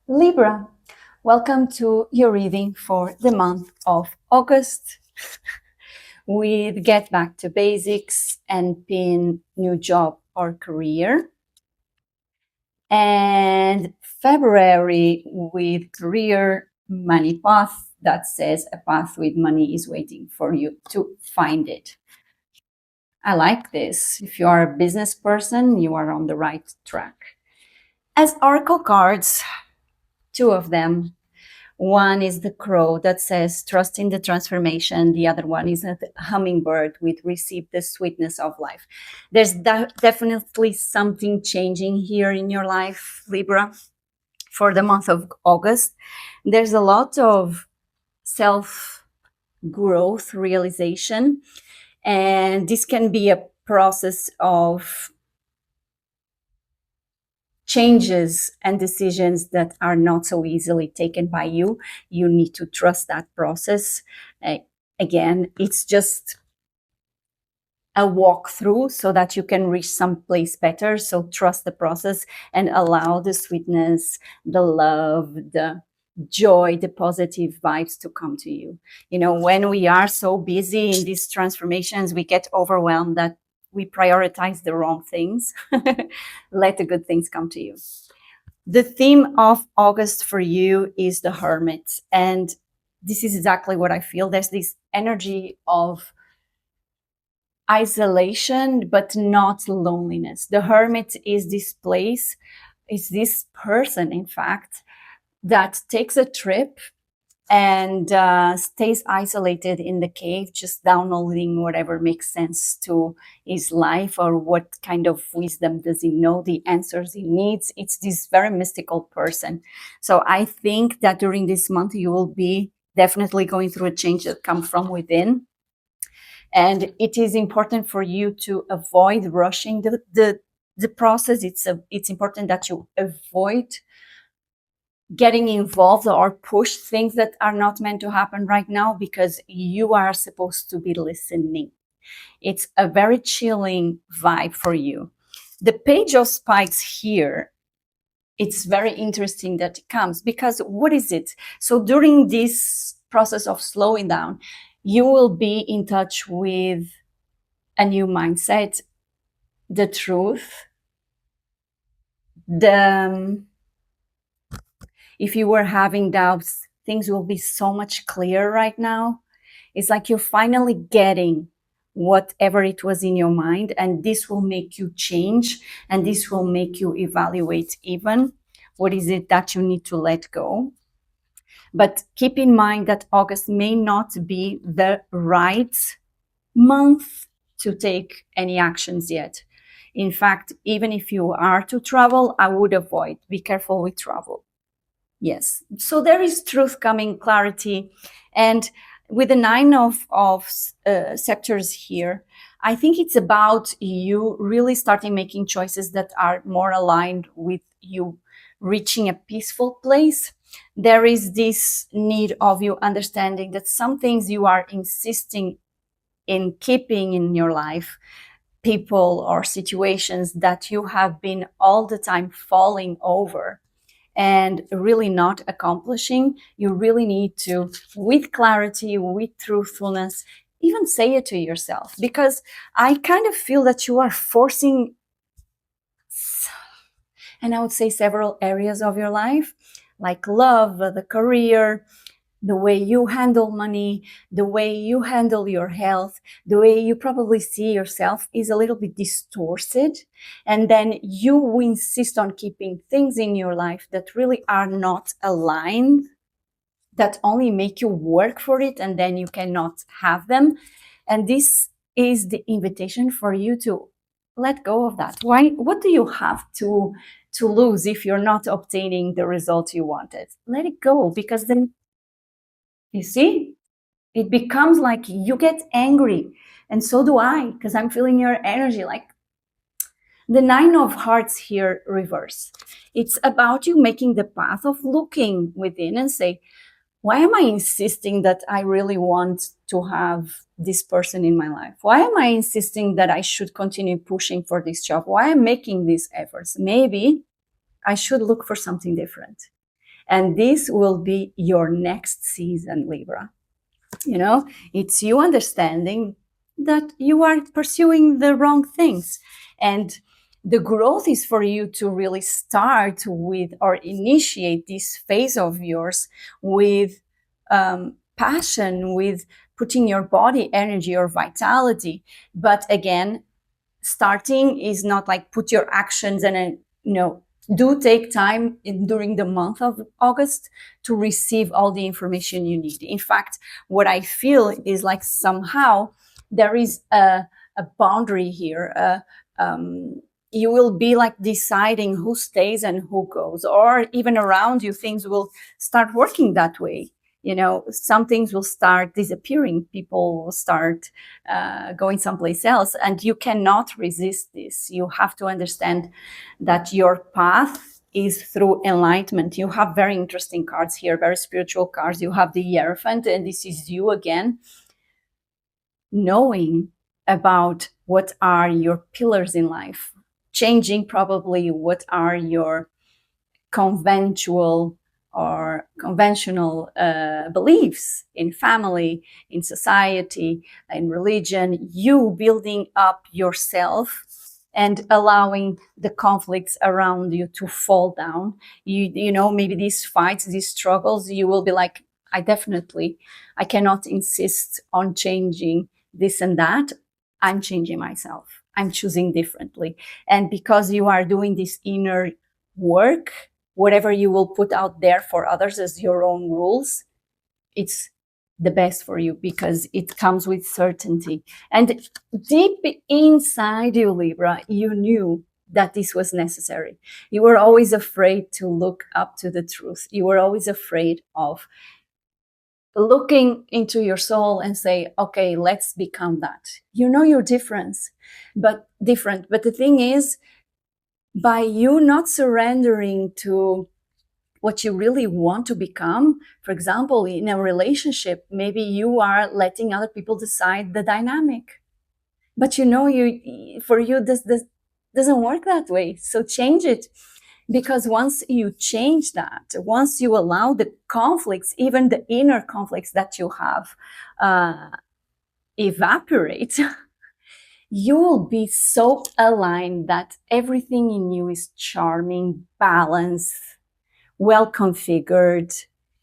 Libra, welcome to your reading for the month of August with Get Back to Basics and Pin New Job or Career. And February with Career Money Path that says a path with money is waiting for you to find it. I like this. If you are a business person, you are on the right track. As oracle cards, two of them. One is the crow that says, trust in the transformation. The other one is a hummingbird with receive the sweetness of life. There's definitely something changing here in your life, Libra, for the month of August. There's a lot of self-growth realization, and this can be a process of changes and decisions that are not so easily taken by you. You need to trust that process. Again, it's just a walkthrough so that you can reach someplace better. So trust the process and allow the sweetness, the love, the joy, the positive vibes to come to you. You know, when we are so busy in these transformations, we get overwhelmed that we prioritize the wrong things. Let the good things come to you. The theme of August for you is the Hermit. And this is exactly what I feel. There's this energy of isolation, but not loneliness. The Hermit is this place, is this person, in fact, that takes a trip and stays isolated in the cave, just downloading whatever makes sense to his life or what kind of wisdom does he know, the answers he needs. It's this very mystical person. So I think that during this month, you will be definitely going through a change that comes from within. And it is important for you to avoid rushing the process. It's important that you avoid getting involved or push things that are not meant to happen right now, because you are supposed to be listening. It's a very chilling vibe for you. The Page of Spikes here, it's very interesting that it comes, because what is it? So during this process of slowing down, you will be in touch with a new mindset, the truth, if you were having doubts, things will be so much clearer right now. It's like you're finally getting whatever it was in your mind, and this will make you change, and this will make you evaluate even what is it that you need to let go. But keep in mind that August may not be the right month to take any actions yet. In fact, even if you are to travel, I would avoid. Be careful with travel. Yes. So there is truth coming, clarity. And with the nine of scepters here, I think it's about you really starting making choices that are more aligned with you reaching a peaceful place. There is this need of you understanding that some things you are insisting in keeping in your life, people or situations that you have been all the time falling over and really not accomplishing, you really need to, with clarity, with truthfulness, even say it to yourself. Because I kind of feel that you are forcing, and I would say several areas of your life, like love, the career, the way you handle money, the way you handle your health, the way you probably see yourself is a little bit distorted. And then you insist on keeping things in your life that really are not aligned, that only make you work for it, and then you cannot have them. And this is the invitation for you to let go of that. Why? What do you have to lose if you're not obtaining the result you wanted? Let it go, because then, you see, it becomes like you get angry, and so do I, because I'm feeling your energy. Like the Nine of Hearts here reverse. It's about you making the path of looking within and say, why am I insisting that I really want to have this person in my life? Why am I insisting that I should continue pushing for this job? Why am I making these efforts? Maybe I should look for something different. And this will be your next season, Libra. You know, it's you understanding that you are pursuing the wrong things. And the growth is for you to really start with or initiate this phase of yours with passion, with putting your body energy or vitality. But again, starting is not like put your actions and do take time during the month of August to receive all the information you need. In fact, what I feel is like somehow there is a boundary here. You will be like deciding who stays and who goes, or even around you, things will start working that way. Some things will start disappearing. People will start going someplace else, and you cannot resist this. You have to understand that your path is through enlightenment. You have very interesting cards here, very spiritual cards. You have the Hierophant, and this is you again, knowing about what are your pillars in life, changing probably what are your conventional beliefs in family, in society, in religion, you building up yourself and allowing the conflicts around you to fall down. Maybe these fights, these struggles, you will be like, I cannot insist on changing this and that. I'm changing myself. I'm choosing differently. And because you are doing this inner work, whatever you will put out there for others as your own rules, it's the best for you because it comes with certainty. And deep inside you, Libra, you knew that this was necessary. You were always afraid to look up to the truth. You were always afraid of looking into your soul and say, okay, let's become that. You know you're different. But the thing is, by you not surrendering to what you really want to become, for example, in a relationship, maybe you are letting other people decide the dynamic. But for you, this doesn't work that way. So change it. Because once you change that, once you allow the conflicts, even the inner conflicts that you have, evaporate, you will be so aligned that everything in you is charming, balanced, well configured,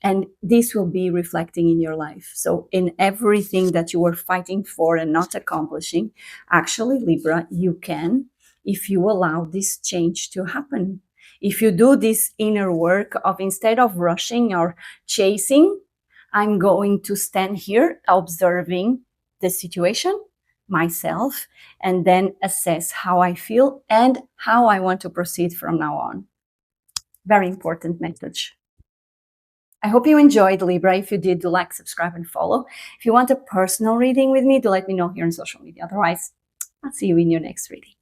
and this will be reflecting in your life. So in everything that you were fighting for and not accomplishing, actually, Libra, you can, if you allow this change to happen. If you do this inner work of, instead of rushing or chasing, I'm going to stand here observing the situation, myself, and then assess how I feel and how I want to proceed from now on. Very important message. I hope you enjoyed, Libra. If you did, do like, subscribe, and follow. If you want a personal reading with me, do let me know here on social media. Otherwise, I'll see you in your next reading.